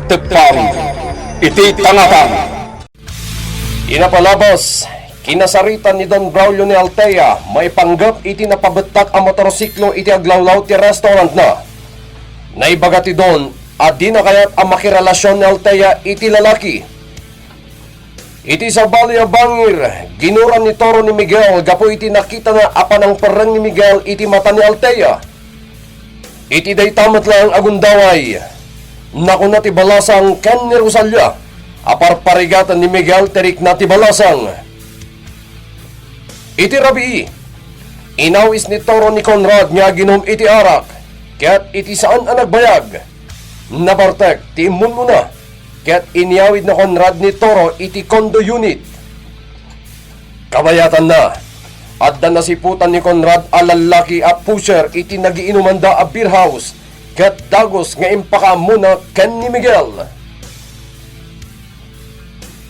Tepang iti tangatan. Inapalabas, kinasaritan ni Don Braulio ni Altea, may panggap iti napabetak ang motorsiklo iti aglawlaw ti restaurant na. Naibaga ti Don, at di na kayat ang makirelasyon ni Altea iti lalaki. Iti sa balya bangir, ginuran ni Toro ni Miguel, gapo iti nakita nga apan ang pereng ni Miguel iti mata ni Altea. Iti day tamat lang agundaway. Naku na ti balasang ken ni Rosalia, aparparigatan ni Miguel terik na ti balasang. Iti rabii, inawis ni Toro ni Conrad nga ginom iti arak, kaya't iti saan ang nagbayag. Nabartek, ti imun mo na, kaya't inyawid na Conrad ni Toro iti condo unit. Kabayatan na, at na nasiputan ni Conrad a lalaki at pusher iti nagiinumanda a beer house, kaya't dagos nga impaka muna ken ni Miguel.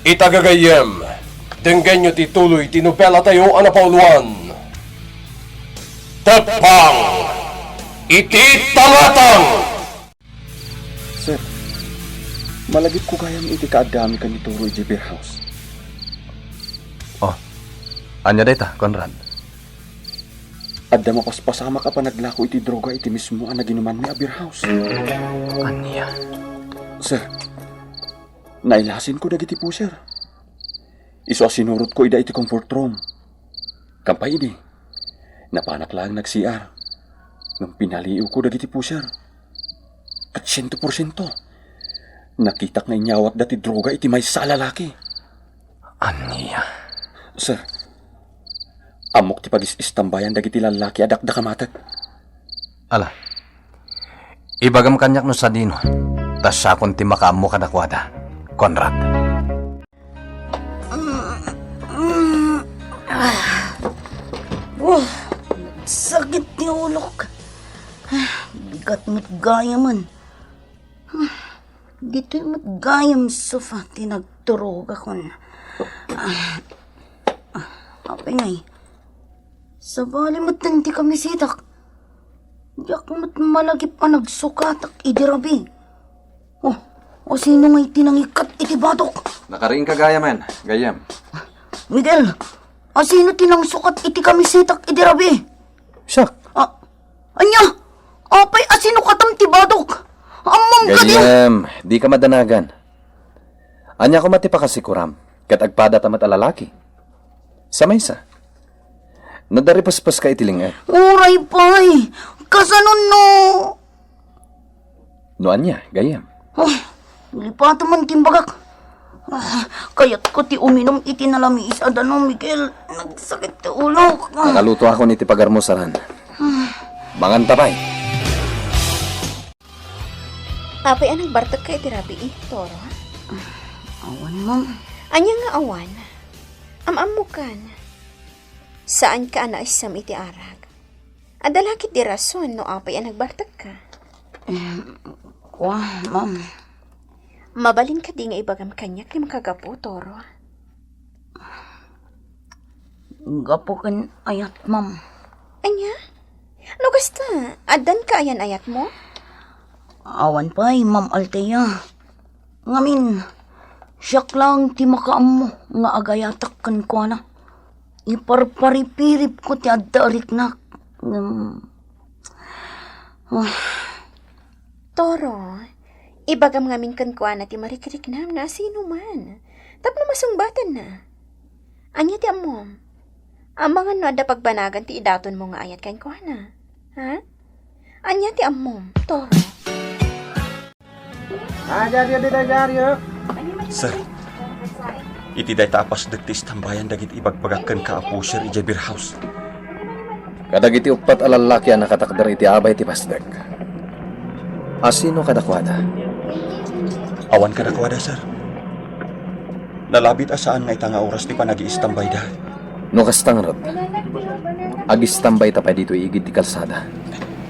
Itagagayem, denggen nyo tituloy tinupela tayo anapauluan. Tepang iti talatang. Sir, malagip ko kayang iti kaagami ka ni Toro iti beer house. Oh, anya data, Conrad? Adda mapaspasama ka pa naglako iti droga iti mismo ang naginuman ni a beer house. Anya? Sir, nailasin ko dagiti pusher. Iso sinurot ko ida iti comfort room. Kampay idi, napanak lang nag-CR. Nang pinaliw ko dagiti pusher. At 100%, nakitak nga inyawat dati droga iti may sa lalaki. Anya? Sir, amok ti pagis-istambayan dagiti lalaki adak da kamatek. Ala, ibagam kanyak no sa dino, tas siya kung ti makaamo kadakwada, Conrad. Sakit ni ulok. Bigat mo't gaya man. Dito'y mo't gayam sofa tinagturog ako na. Apay ngay. Sa bali mo't nanti kami sitak. Yak mo't malagip pa nagsukatak idirabi. O sino ngay tinangikat iti batok? Nakaring ka gaya man, gayam. Miguel, sino tinangsukat iti kami sitak idirabi? Siya, Anya! Apay asino katam ti badok! Amang ka din! Gayam, di ka madanagan. Anya ko mati pa kasi kuram, kat agpada tamat alalaki. Sa maysa. Nadaripaspas ka itiling Uray pay! Kasanon no! No anya, gayam. Lipato man timbagak. Kaya't ko ti uminom iti nalami isa no, Miguel. Nagsakit ti ulo. Nakaluto ako ni ti pagarmusaran. Mangantapay. Apay anang bartag ka iti rabi Toro? Awan mo. Anya nga awan? Amam mo kan. Saan ka na isam iti arag? Adalakit di rason no apay anang bartag ka? Wah, ma'am. Mabalin ka di nga ibagam kanyak ni makagapo, Toro. Gapo kan ayat, ma'am. Anya? No kasta, adan ka ayan ayat mo? Awan pay, ma'am Altea. Ngamin, siyak lang ti makaam mo nga agayatak kan ko na. Iparparipirip ko ti addarik na. Toro, ibagam ngamin kan kwa na ti marikiriknam na sino man. Tapno masungbatan na. Anya ti amom? Ang mga no ada pagbanagan ti idaton mo nga ayat kan kwa na. Ha? Anya ti amom, Toro. Sir, iti day tapas dagtis tambayan dagit ibagbagakan ka a pusher iti beer house. Kadagiti upat alalaki ang nakatakdar iti abay ti pasdek. Asino kadakwada? Awan ka nakwada, sir. Nalabit asaan nga ita nga oras ti panagi-istambay da. No kastang rod. Agistambay tapay dito igid ti kalsada.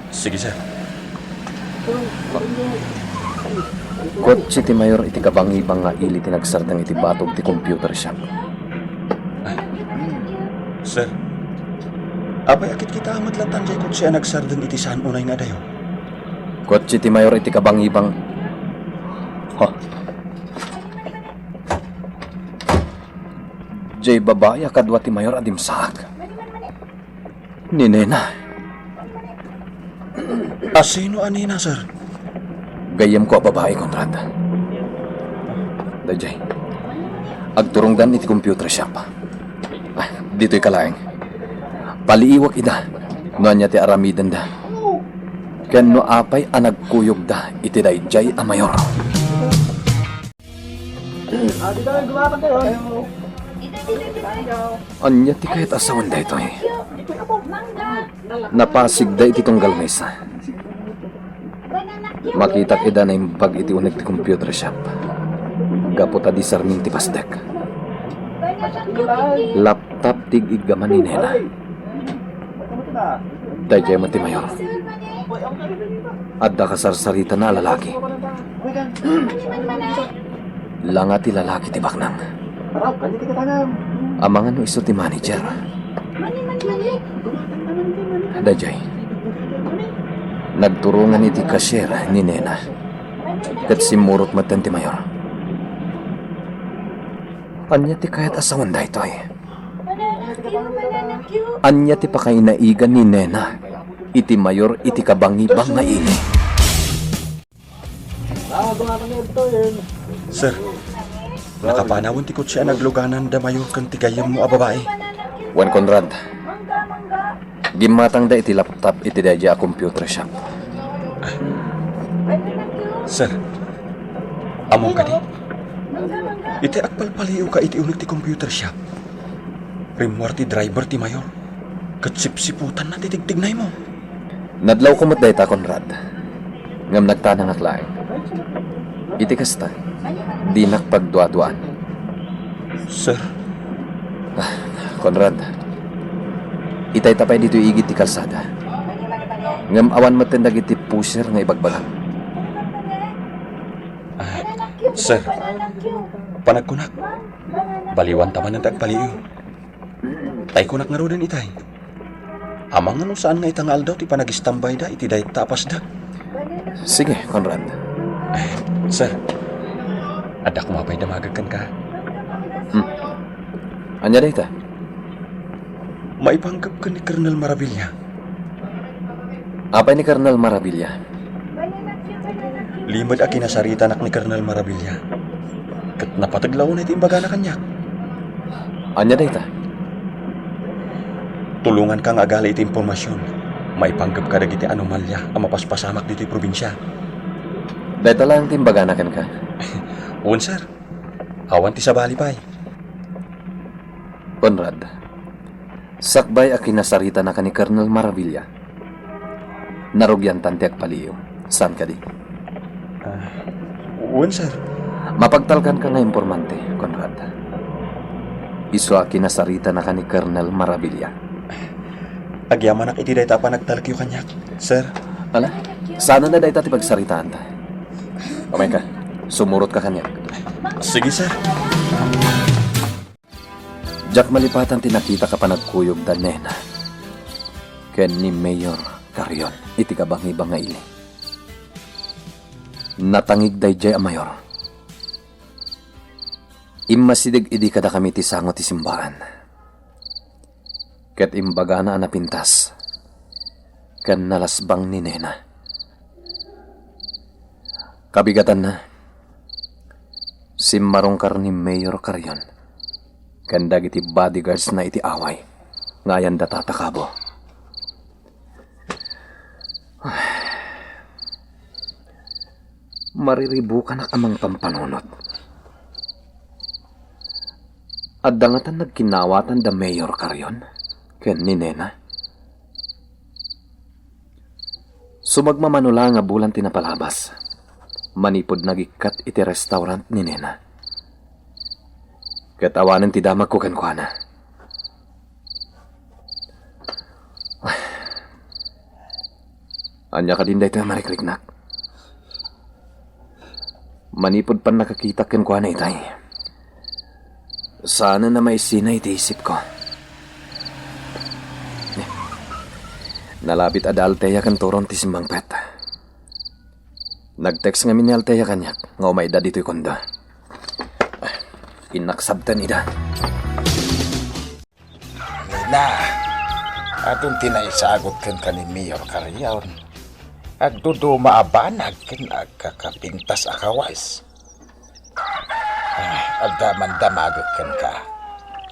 Sige, sir. Kotse ti mayor iti kabangibang nga ili tinagsardang iti batog ti computer shop. Sir, abay akit kita amat latan jay kotse ang nagsardan iti saan unay nga dayo. Kotse ti mayor iti kabangibang Huh? Jay babaya kadwa ti Mayor adim saak. Ni Nena. Sino anina, sir? Gayam ko a babae, Conrad. Dajay. Agturungdan iti computer shop. Dito'y kalaeng. Paliiwak ida. Noan niya ti aramidan da. Ken no apay anagkuyog da iti dayjay a Mayor. Anya ti kahit asawan da ito eh. Napasig da iti tunggal mesa. Makita ida na imbag iti unag ti computer shop. Gaputa di sarming ti pasdek. Laptop tig igaman ni Nena. Dayjay man ti Mayor. Adda kasarsarita na lalaki. Langa ti lalaki ti baknang. Amangan no iso ti manager. Dayjay. Nagturungan iti cashier ni Nena. Kat simurot matan ti Mayor. Anya ti kahit asawan da ito eh. Anya ti pakainaigan ni Nena. Iti Mayor iti kabangibang nga ini. Sir, nakapanawon ti kutsi nagluganan da Mayor kan ti gayam mo a babae. Juan Conrad. Gimatang da iti laptop iti daja a computer shop. Sir, among ka di? Iti akpalpaliw ka iti unig ti computer shop. Rimwar ti driver ti Mayor. Katsipsiputan na titigtignay mo. Nadlaw ko mat dayta, Conrad. Ngam nagtanang aklaeng. Iti kasta, di nakpagduaduan. Sir, Conrad, itay tapay dito igit ti kalsada. Ngam awan matendag iti pusher nga ibagbagang. sir, panagkunak. Baliwan taman ng tagpaliw. Tay kunak nga rodan itay. Amang ano saan nga itangal daw ti panagistambay da iti dayt tapas da. Sige, Conrad. Sir, ada kumapay damagagan ka. Anya dayta? Maipanggap ka ni Colonel Maravilla. Apay ni Colonel Maravilla? Limad a kinasarita nak ni Colonel Maravilla. Kat napataglaw na iti imbaga na kanya. Anya dayta? Tulungan ka nga agali iti impormasyon. Maipanggap ka dagiti anomalya ang mapaspasamak dito yung probinsya. Dayta lang timbaganakan ka. Uwan, sir. Awan ti sabali pa'y. Conrad, sakbay a kinasarita na ka ni Colonel Maravilla. Narugyan tanti agpaliw. Saan ka di? Uwan, sir. Mapagtalkan ka nga impormante, Conrad. Iso a kinasarita na ka ni Colonel Maravilla. Agyaman ak iti dayta pa nagtalakyo kanyak, sir. Ala, sana na dayta ti pagsaritaan ta. Kamay ka, sumurot ka kanya. Sige, sir. Jack malipatan tinakita ka pa nagkuyog da Nena. Ken ni Mayor Carion, iti kabangibang nga ili. Natangig dayjay a Mayor. Imasidig idi kada kami ti sango ti simbahan. Ket imbaga na anapintas. Ken nalasbang ni Nena. Kabigatan na. Simmarongkar ni Mayor Carion. Ken dagiti bodyguards na iti away. Ngayan da tatakabo. Mariribukan ang amang pampanunot. At dangatan nagkinawatan da Mayor Carion. Ken ni Nena. Sumagmamanula nga bulan tinapalabas. Manipod nagikat iti restaurant ni Nena. Katawanan ti damag ko kankwana. Anya ka din dayto marikliknak. Manipod pan nakakita kankwana itay. Sana na may sinay iti isip ko. Nalapit adalteya kan toron ti simbang pet. Nag-text nga ni Althea kanyak, nga umayda dito'y kondo. Inaksabtan ida. Na, atong tinaisagot kan ni Mayor Carrion. Agdudo maabanag kan agkakapintas akawas. Agdaman damagot kan ka.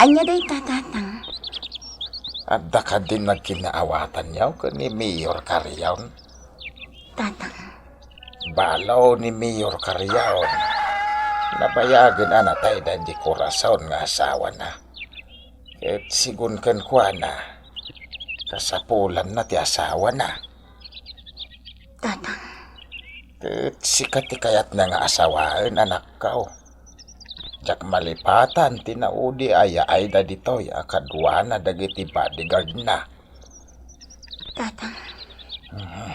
Anya day tatatang. Adda ka din nagkinaawatan niyaw kan ni Mayor Carrion. Tatang. Balaw ni Mayor Carrion. Nabayagan anatay na di korason nga asawa na. Ket sigun kan kwa na. Kasapulan na ti asawa na. Tatang. Ket sikat ti kayat na nga asawaan anak kao. Jak malipatan tinaudi aya ay da ditoy akadwa na dagiti bodyguard na. Tatang.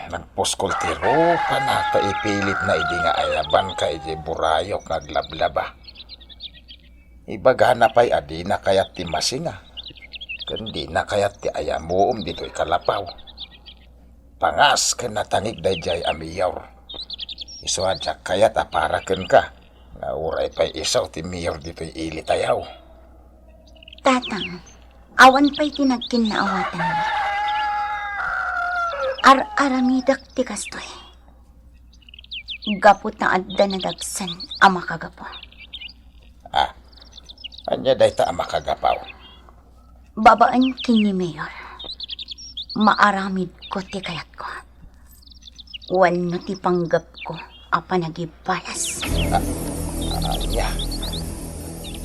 Nagpuskol tiro pa na ipilit na idi nga ayaban ka iji burayok naglablaba. Ibaga na pa'y adi na kayat ti masinga. Kundi na kayat ti ayamuom dito'y kalapaw. Pangas ka natangig day jay amiyaw. Iso adyak kayat aparaken ka. Nga uray pa'y isaw ti miyaw dito'y ilitayaw. Tatang. Awan pa'y tinagkinaawatan mo. Aramidak ti kastoy. Gapot na adda na dagsan ama kagapo. Anya day ta makagapaw. Babaan kini Mayor. Maaramid ko ti kayat ko. Wano ti panggap ko apa nagibalas. Anya.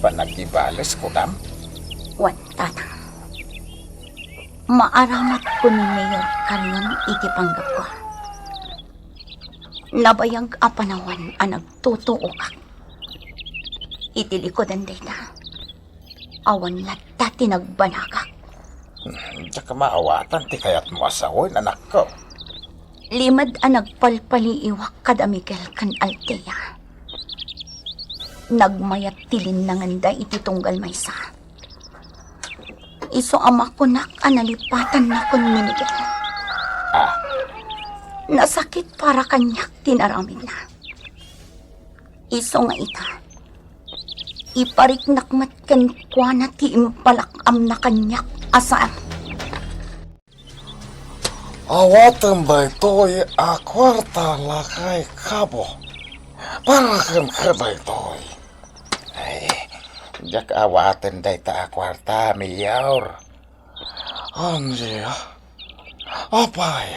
Panagibalas ko dam. Wan tatang. Maaramat ko ni Mayor Carrion iti panggap ko. Nabayag apanawan ang nagtutuo ka. Iti likodan data. Awan lata tinagbanagak. Tsaka maawatan ti kayat mo asawin anak ko. Limad ang nagpalpaliiwak kada Miguel kan Althea. Nagmayat tilin nanganda iti tunggal maysa. Iso ama ko nak analipatan na kon ni Miguel. Nasakit para kanyak tinaramid na. Iso nga ita. Ipariknakmat kan kwa na ti impalakam na kanyak asaan. Awatan ba ito'y akwarta lakay kabo? Para kan ka ba ito'y? Ay, jak awatan day ta akwarta miyaw. Anja, apay,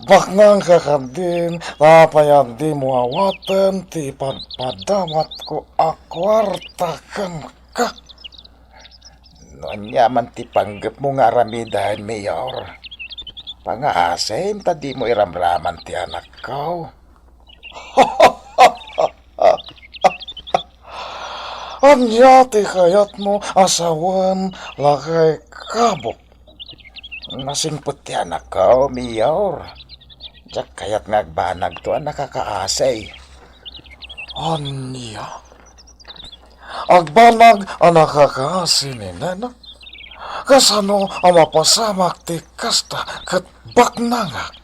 baknang kakandin, apay di mo awatan, ti padpadamat ko akwarta kan ka. Noon yaman ti panggap mo nga ramidahan miyaw. Pangaasim, tadi mo iramraman ti anak ko. Anya ti kayat mo asawan lakay kabok. Nasimpot ti anak ko, miyor. Diyak kayat nagbanag to ang nakakaasay. Anya? Agbanag ang nakakaasay ni nanak. Kasano ang mapasamak ti kasta kat baknangak.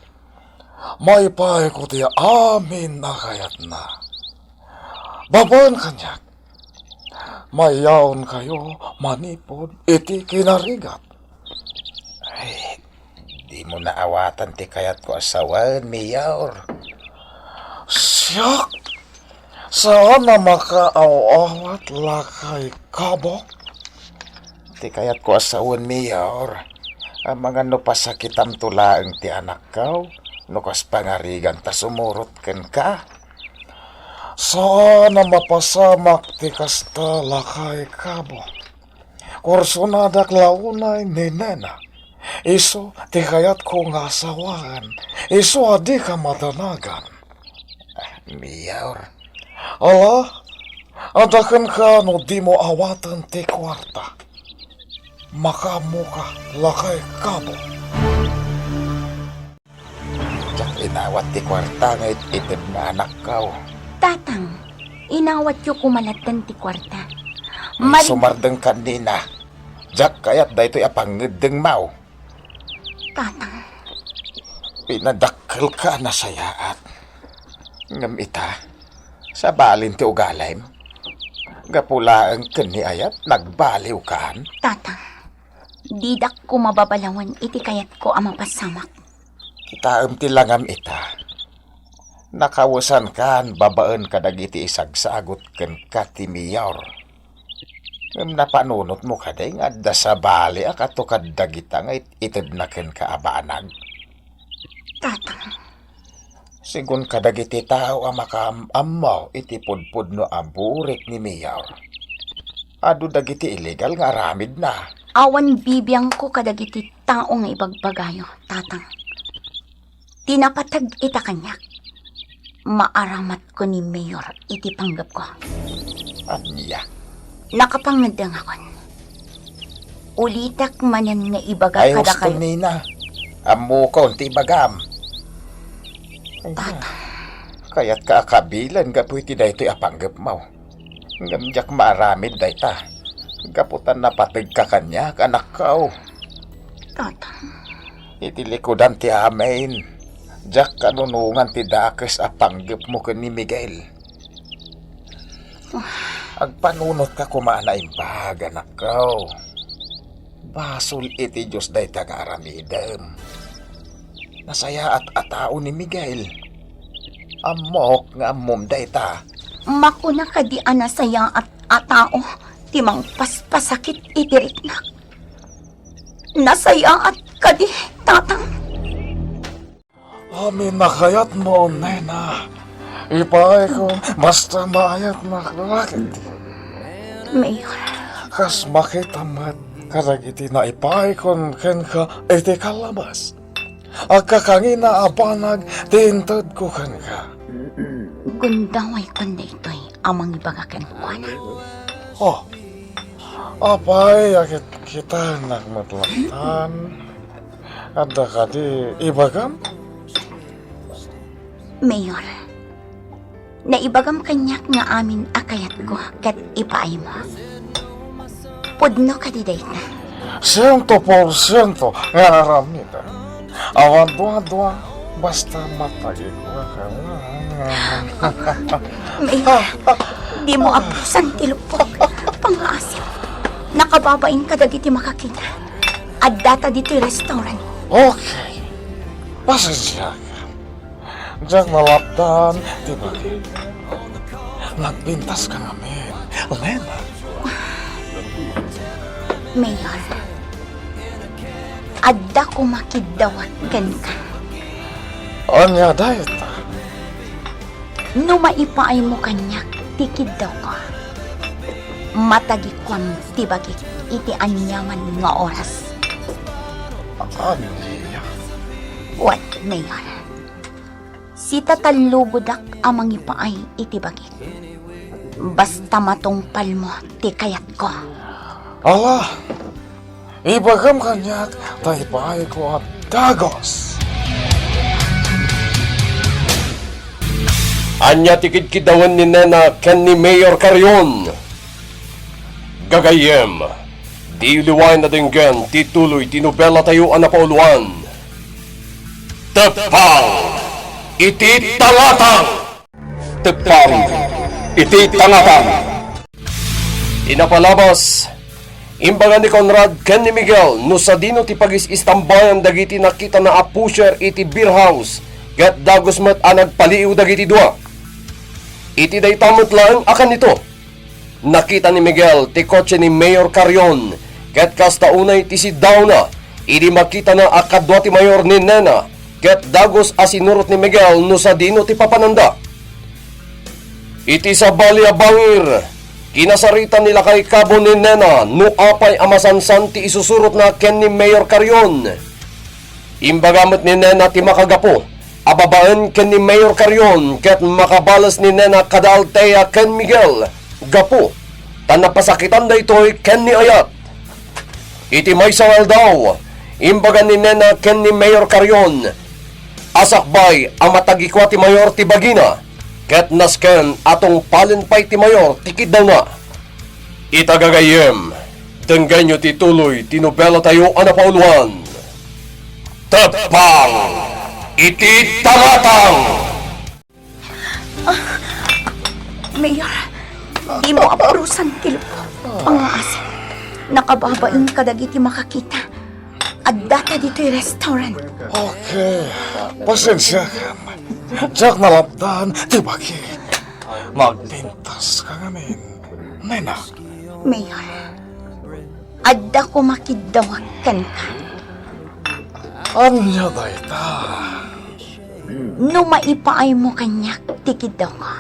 May pahay ko ti amin na kayat na. Babaan kanyak. Mayaon kayo manipod iti kinarigat. Ay, di mo naawatan ti kayat ko asawan, miyaor. Siyak! Saan na makaawawat lakay kabok? Ti kayat ko asawan, miyaor. Ang mga no pasakitam tulaang ti anak ko, no kas pangarigan ta sumurot ken ka. Saan na mapasamak ti kasta lakay kabo. Kursunadak launay ni nena. Iso ti kayat ko nga asawan. Iso adi ka matanagan. Miyaor. Ala, adakan ka no di mo awatan ti kwarta. Makamu ka lakay kabo. Diyak inawat ti kwarta ngayit itid na anak ko. Tatang, inawat yu kumalatan ti kwarta. Sumardeng kanina. Diyak kayat da ito'y apangedeng mau. Tatang, Pinadakkel ka na sayaat. Ngam ita, sa balin ti ugalay mo. Gapula ang kani ayat, nagbaliw kaan. Tatang, didak ko mababalawan iti kayat ko ang mapasamak. Kita ti langam ita. Nakawusan kan babaan kadagiti isagsagot ken katimiyor. Ngam napanunot mo kaday nga adda sa bali akato kadagita nga itid na ken kaabanag. Tatang, Sigun kadagiti tao ang makaamamaw iti pudpud no aburik ni Miyaw. Adu dagiti illegal nga aramid na. awan bibiyang ko kadagiti tao nga ibagbagayo, tatang. Tinapatag ita kanyak. Maaramat ko ni Mayor iti panggap ko. Anya, Nakapangadang akon. Ulitak manan nga ibaga ay kada gusto kayo. nina. Amu ko ti bagam. Kaya't kaakabilan gapu iti daytoy apanggap mo. Ngamjak maaramid dayta. Gaputan na patag ka kanya, anak kao. Tatang, Iti likodan ti amin. Jak kanunungan ti dakes apanggap mo ken ni Miguel. Agpanunot ka kumaana impag, anak kao. Basul iti Diyos dayta nga aramidem. Nasaya at atao ni Miguel. Amok nga amom dayta. makuna kadi anasaya at atao, timang paspasakit idiriknak. Nasaya at kadi, tatang. Amin na kayat mo, nena. Ipay ko, basta maayat na kalakit. Mayor, Kas makita mat, karagiti na ipay kon ken ka iti kalabas. Agkakangina apanag, tintod ko ken ka. gundaway kon daytoy amang ibagakan ko na. Oh, apay akit kita nagmatlatan. Ada kadi ibagam? Mayor, naibagam kanyak nga amin akayat ko kat ipaay mo. Pudno kadi dayta. 100% nga naramida. Awan dua-dua, basta matagi ko ka. Mayor, di mo apusan tilupok. Pangasim. Nakababain ka dagiti makakita. At data dito restaurant. Okay, pasensya ka. Diyan nalapdan, di ba? Nagbintas ka namin. Lena, Mayor, adda ko makidawat kan ka. anya dahit. No maipaay mo kanyak, tikid daw ko. Matagi kwam tibagik iti anyaman nga oras. Anya. What, Mayor? Si tatalugodak amang ipaay iti bagik. Basta matungpal mo, ti kayat ko. Ala, ibagam kanyak, tayo ko at dagos. Anya tikid kidawan ni Nena ken ni Mayor Carrion. Gagayem, di liwain na dinggan tituloy tinubela tayo anapauluan. Tepang, iti tangatang! Tepang, iti tangatang! Inapalabas, imbagan ni Conrad ken ni Miguel no sa dino ti pagis-istambayan dagiti nakita na apusher iti beer house ket dagos met nagpaliw dagiti dua. Iti daytamot lang akan nito. Nakita ni Miguel ti kotse ni Mayor Carrion ket kasta unay ti si Dauna idi makita na akadwa ti mayor ni Nena ket dagos asinurot ni Miguel no sa dino ti papananda. Iti sa balya bangir kinasaritan nila kay kabo ni Nena no apay amasansan ti isusurot na ken ni Mayor Carrion. Imbagamot ni Nena ti makagapo ababaan ken ni Mayor Carrion ket makabalas ni Nena kada Altea ken Miguel gapo tan napasakitan daytoy ken ni Ayat. Iti may sawal daw imbagan ni Nena ken ni Mayor Carrion asakbay ang matagikwa ti Mayor ti Bagina ket nasken atong palenpay ti Mayor tikid daw na. Itagagayem dengganyo ti tuloy tinubela tayo anapauluan. Tepang, iti tangatang! Mayor, di mo aprusan kilo. Pangaas. Nakababain kadagiti makakita. At data dito yung restaurant. Okay, pasensya ka. Diyak nalapdan, di bakit? Magpintas ka ngamin, nena. Mayor, adda ko makidawakan ka. Anya dayta? No maipaay mo kanyak, tikidaw ko.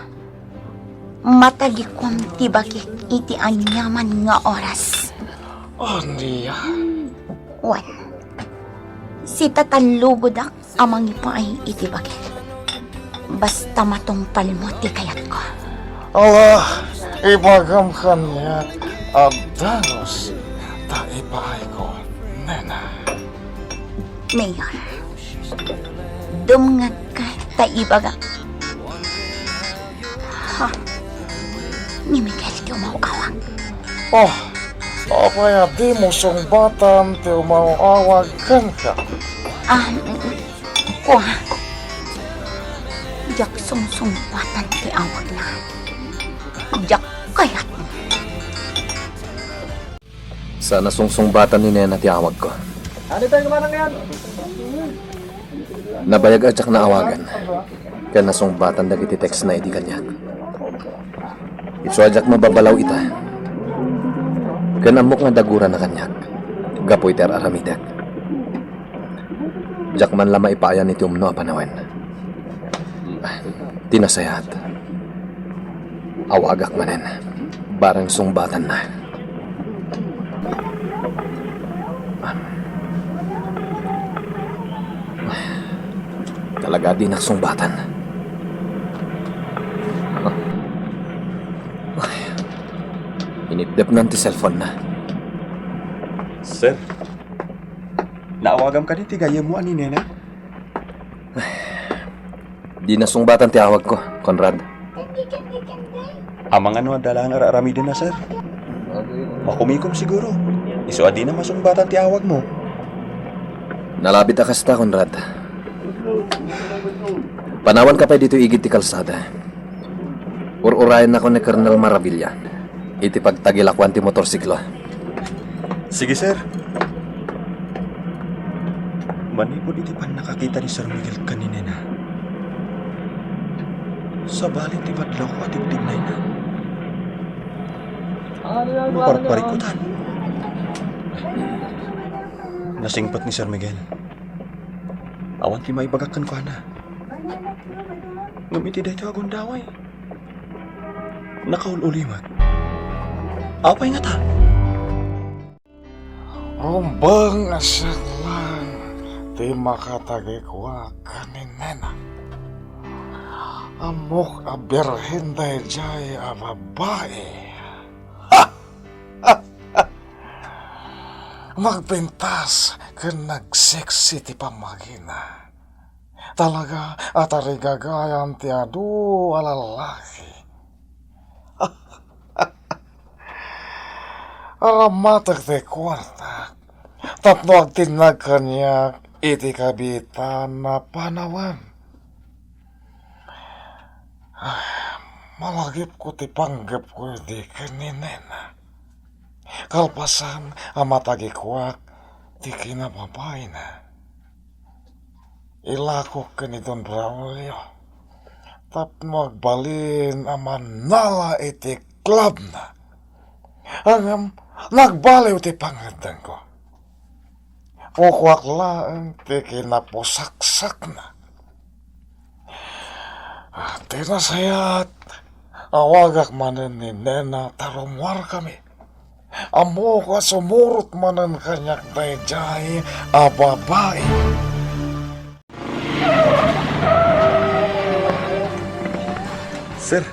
Matagi kong tibakik iti anyaman nga oras. Anya? Wan, si tatalugodak amang ipaay iti bakik. Basta matungpal mo ti kayat ko. Allah, ibagam kanya abdanos ta ipaay ko, nena. Mayor, dumngag ka taibaga. Ha? Ni Miguel ti umawkawag. Oh, kaya di mo sungbatan ti umaawagan ka. Kuha. Jak sungsumbatan ti awag na. Jak kayat. Sana sungsungbatan ni Nena ti awag ko. Nabayag at na awagan. Kaya nasungbatan dagiti text na iti kanyak. Itso ajak mababalaw ita. Kaya amok nga dagura na kanyak. Gapoy ter aramidak. Jak man lama ipaayan iti umno a panawen. Tinasayat. Awagak manen. Barang sungbatan na. Talaga din ang sungbatan. Inipdep na ti cellphone na. Sir, naawagam ka ni tigaya mo ani nena? Di na sungbatan ti awag ko, Conrad. Amang ano adala nga aramidin na, sir. Makumikom siguro. Iso adi na masungbatan ti awag mo. Nalabit akasta, Conrad. Panawan ka pa dito igit ti kalsada. Ur-urayan ako ni Colonel Maravilla. Iti pagtagilakwan ti motorsiklo. Sige, sir. Manipod iti pan nakakita ni Sir Miguel kanina na. Sa balin ti badlaw ko at ibtignay na. Maparparikutan. Nasingpat ni Sir Miguel. Awan ti maibagakan ko na. Ngumiti dahi ito akong daway. Nakaululimat. Apay nga ta. Rumbang asak lang, di makatagay ko kanin nena. Amok a birhen dahil jay a babae. Magpintas ka nagseksi ti pamagina. Talaga at arigagayan ti adu alalaki. Aramatag ti kwarta. Tapno ang tinag kanya iti kabitan na panawan. Ay, malagip ko ti panggap ko di kaninena. Kalpasan amatagikwak ti kinababay na. Ilakok ka ni Don Braulio. Tapno agbalin amanala iti club na. Hanggang nagbaliw ti pangadang ko. Pukwak lang ti kinapusaksak na. Tinasayat, awagak manen ni Nena tarumwar kami. Amo ka sumurot manen kanyak dayjay a babae. Sir,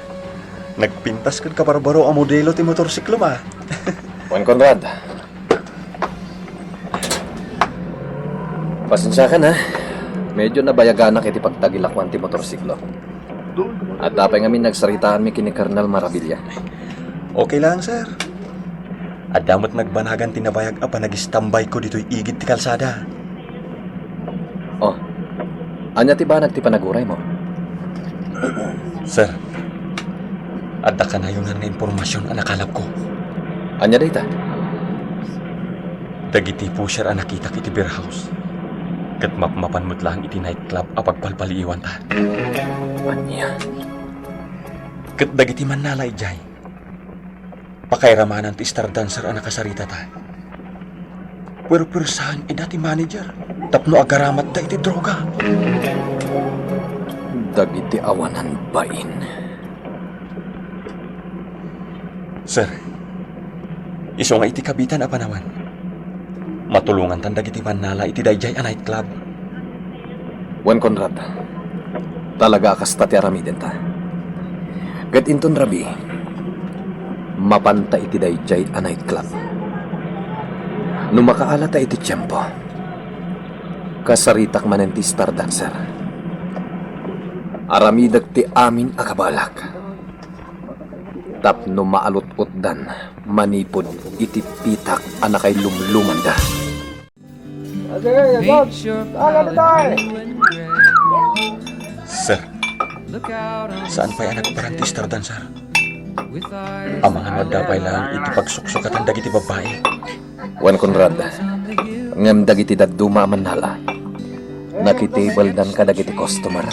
nagpintas kan kabarbaro ang modelo ti motorsiklo ma. Juan Conrad. Pasensya ka na. Medyo nabayaganak iti pagtagilakwan ti motorsiklo. At dapat ngamin nagsaritaan mi kini Colonel Maravilla. Okay lang, sir. At damot nagbanagan tinabayag apa nag-standby ko dito'y igit ti kalsada. Oh, anya ti banag ti panaguray mo? Sir, adda ka na yun nga impormasyon ang nakalap ko. Anya data? Dagiti pusher ang nakita iti beer house. Kat mapmapan mo't lang iti nightclub apagpalpaliiwan ta. Anya? Kat dagiti man nalay jay. Pakairamanan ti star dancer ang nakasarita ta. Pero saan dati manager? Tapno agaramat da iti droga. Dagiti awanan bain. Sir, iso nga iti kabitan apa naman. Matulungan tan dagiti man nala iti dayjay a nightclub. Juan Conrad, talaga kasta ti aramiden ta. Kat inton rabi, mapanta iti dayjay a nightclub. No makaala ta iti tiyempo, kasaritak manen ti star dancer. Aramidag ti amin akabalak. Tapno maalot-utdan, manipod iti pitak anakay lumlumanda. Sir, saan pa'y anak parang ti star dancer? Ang mga nadapay lang iti pagsuksukatan dagiti babae. Juan Conrad, ngem dagiti dadduma manala. Nakitable dan ka dagiti customer.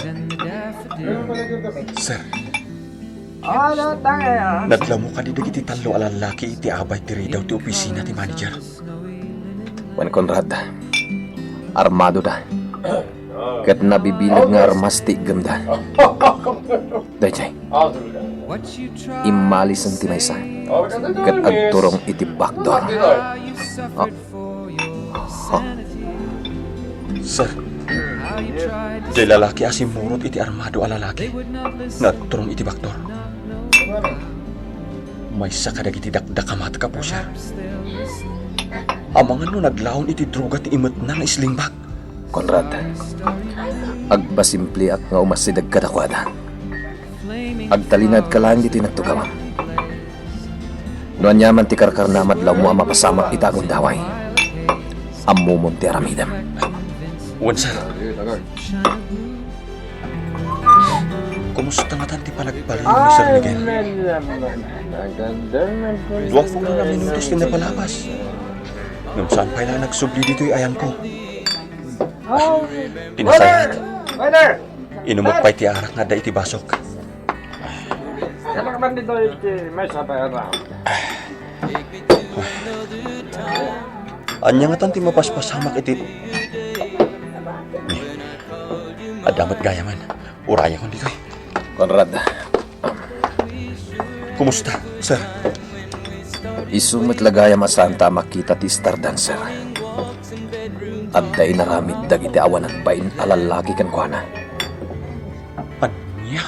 Sir, nadlamo ka di dagiti talo a lalaki iti abay ti ridaw ti opisina ti manager. Juan Conrad, armado da. Kat nabibilag nga armas ti ganda. Dayjay, imalis ang timaysa. Kat agturong iti backdoor. Sir, di lalaki asim murot iti armado a lalaki. Nagturong iti baktor. May sakadag iti dakdakamata ka po siya. Amangan no naglaon iti droga ti imot na nga islingbag. Conrad, agbasimple at nga umasidag kadakwada. Agtalinad ka lang dito nagtugawam. Noan yaman ti karkarnamad law mo ang mapasamak itagong daway. Amumon ti aramidam. Wan, sir. Kumusta nga tanti panagpaliw ni Sir Miguel? Duwag po na minutos din na palabas. Nung saan pa'y lang nagsubli dito'y ayan ko. Pinasayat. Inumot pa'y ti arak nga da iti basok. Anya nga tanti mapaspasamak iti... Adamat gaya man. Uraya ko dito'y. Conrad, Kumusta, sir? isumit lagaya masanta makita ti star dancer. At day naramid dagiti awan at bain alalaki kan kuana. Anya?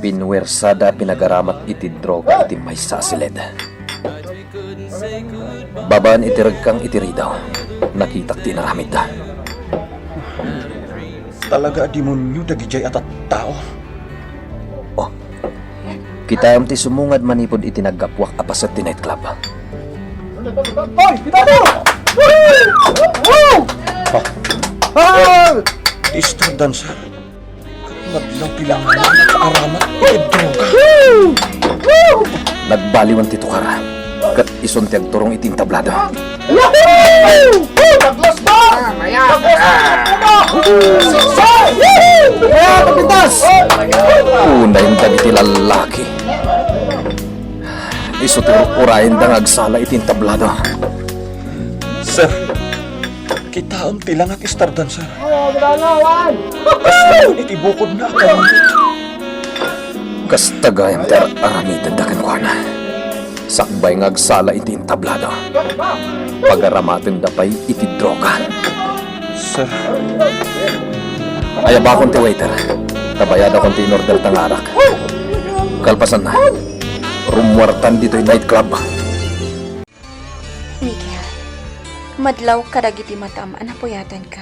Pinwersada pinagaramat iti droga iti may sasilid. Babaan itirag kang itiridaw. Nakitak ti naramid da. Talaga demonyo dagijay at tao. Oh, kita am ti sumungad manipod iti naggapwak apasat ti nightclub. Star dancer. Naglaw pilangan na nakaramat iti droga. Nagbaliwan ti tukara. Kat ison ti agturong iting tablado. Unay yung dagiti lalaki. Isuturo urayan dang agsala iting tablado. Sir, kita ang tilang at star dancer. Basta iti bukod na ako. Kastagayang ter aramitan dakan ko na. Sakbay ng agsala iting tablado. Pagaramatin dapay iti droga. Sir, Ayaba akong ti waiter. Tabayad akong ti in-order tangarak. Kalpasan na. Rumwartan dito'y nightclub. Miguel, madlaw ka dagiti matam anapuyatan ka.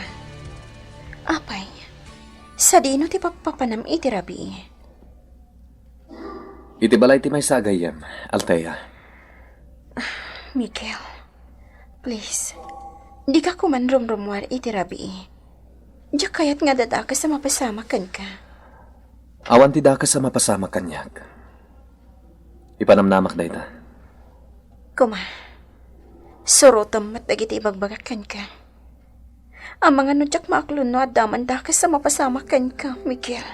Apay, sa dino ti pagpapanam iti rabi. Iti balay ti may sagayam, Althea. Miguel, please, di ka kumanrumrumwar iti rabi. Diyak kayat nga dadaka sa mapasamakan ka. Awan ti dakas sa mapasama kanyak. Ipanamnamak da ita. Kuma, surutam mat dagiti ibagbagakan ka. Ang mga nudyak maaklon no adaman dakas sa mapasamakan ka, Miguel.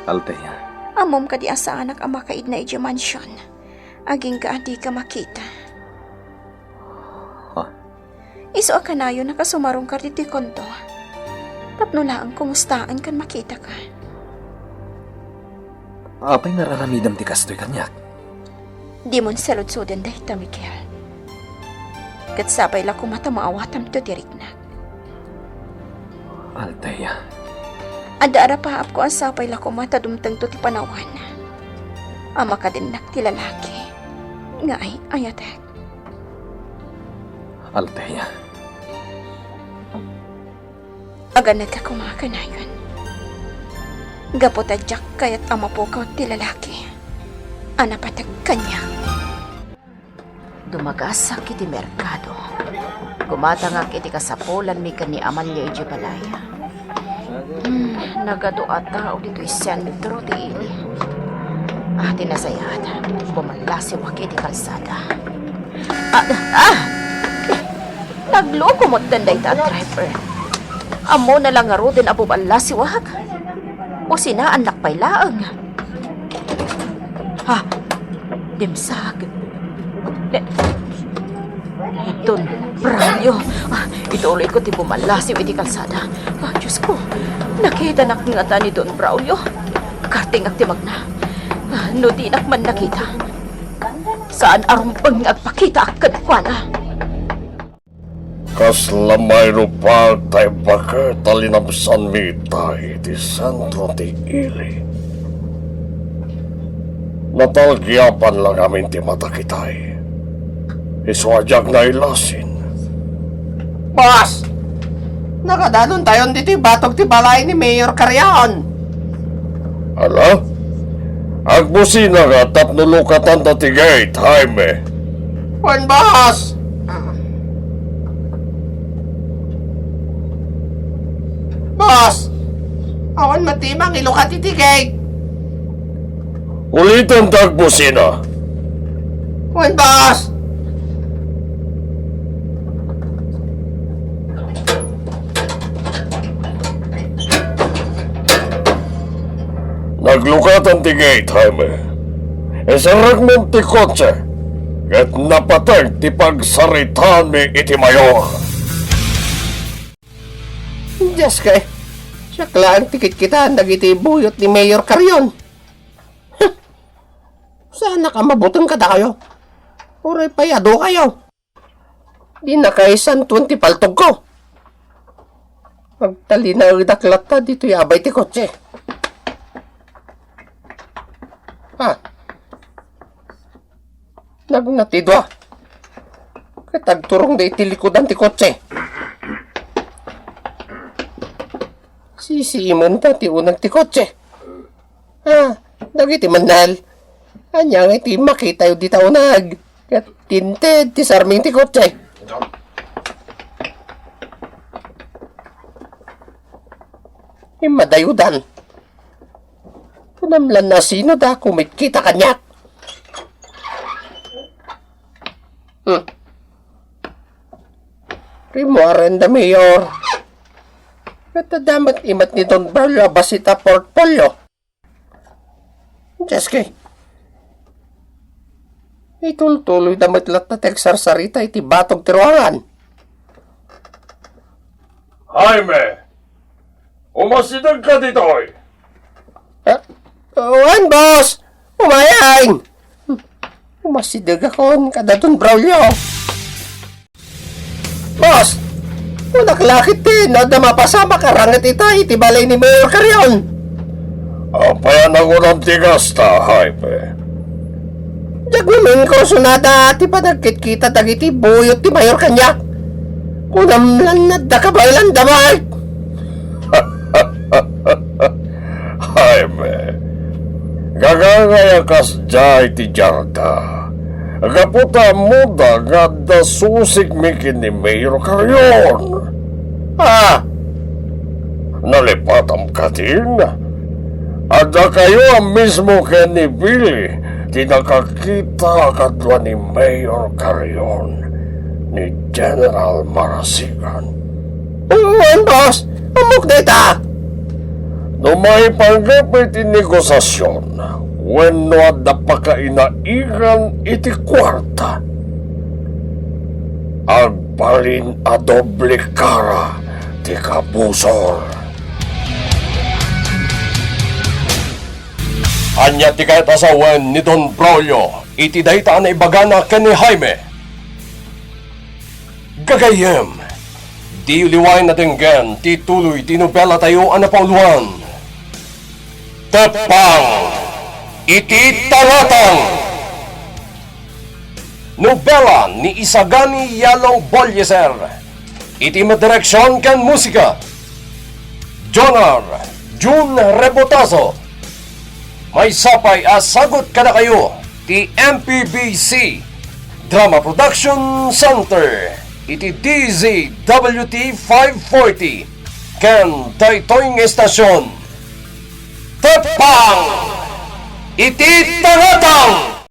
Althea, Amom ka di asa anak ang makaid na iji mansyon. Aging ka di ka makita. Ha? Iso ka na yun nakasumarong ka dito konto. Tapno lang kumustaan kan makita ka. apay nararamidam ti kastoy kanyak. Di mon salud-sudan dahita, Miguel. Kat sabay la kumata maawatam to dirikna. Althea, Ada arapaap ko ang sapay la kumata dumtang to ti panawan. Ama ka din nak ti lalaki. Nga ay ayatek. Althea, Aganad ka kumaka na yun. Gapotadyak kayat ama po ka ti lalaki. Anapatag kanya. Dumagasak iti merkado. Gumatangak iti kasapulan mi ni Amalia iti balaya. Nagado ata o dito'y sentro ti ini. Tinasayad. Bumalasi wak iti kalsada. Nagloko mo't danday ta driver. Amo na lang nga ro din abo balasi wak. O sinaan lakpay laang. Ha? Dimsag. Iton, Braulio. Ituloy ko ti bumalasiw iti kalsada. Diyos ko, nakita nak nga ni Don Braulio. Kartingak ti magna. No di nak man nakita. Saan arong pang agpakita akad kwa na? Kaslamay rupal tay baka talinamsan mi tay di sentro ti ili. Natalgyapan lang amin ti mata kitay. Iswajag na ilasin. Boss! Nakadanon tayo dito batog ti balay ni Mayor Carrion. Ala? Agbusina nga tapnulukatan ta ti gate, Jaime. Juan, boss! Boss! Awan matimang ilukat itigay. Ulitan ta agbusina. Juan, boss! Naglukatan ti gate, Jaime. Esarag mong ti kotse. Kat napatag ti pagsaritaan mi iti mayor. Diyos kay, siya lang tikit kita nagiti buyot ni Mayor Carrion. Sana ka mabutang kada kayo. Uray payado kayo. Di na kay San 20 paltog ko. Magtalinaw daklat ta dito yabay ti kotse. Nagnatidwa. Katagturong da itilikodan ti kotse. Sisiimon ta ti unang ti kotse. Dagiti manal. Anyang iti makita yung di taunag. Kat tinted ti sarming ti kotse. Imadayudan. Kunamlan na sino da kumikita kanyak. Rimuaren da Mayor. Katadamat imat ni Don Braulio basita portfolio. Jeske. Itultuloy damat lat na teksarsarita iti batog tiruangan. Jaime! Umasidag ka ditoy! Juan, boss! Umayang! Umasidag akon kada Don Braulio. Boss! Unaklakit din na mapasama karangat iti balay ni Mayor Carrion. Apayan ako ng tigas ta, Jaime. Jagwimin ko sunada ti panagkit-kita dagiti buyot ti Mayor kanyak. Kunamlan na dakabaylan damay. Jaime, gagangaya kas jay ti jarda. Gaputa mo da gada susik mikin ni Mayor Carrion. Nalipatam ka din. Ada kayo ang mismo kay ni Billy, tinakakita kadwa ni Mayor Carrion, ni General Marasigan. Uwan, boss! Amok data! No may panggapit negosasyon, when no ada pakainaigan iti kwarta. Agbalin a doble kara ti kabusor. Anya ti kahit asawan ni Don Braulio, iti dayta na ibagana ken ni Jaime. Gagayem, di liway na denggan, ti tuloy ti nobela tayo ang napauluan. Tepang, iti talatang. Nobela ni Isagani Yalo Bolyeser, iti madireksyon ken musika. Jonar, Jun Rebotazo. May sapay sagot kada kayo ti MPBC Drama Production Center iti DZWT 540 ken daytoy nga estasyon Tepang iti talatang.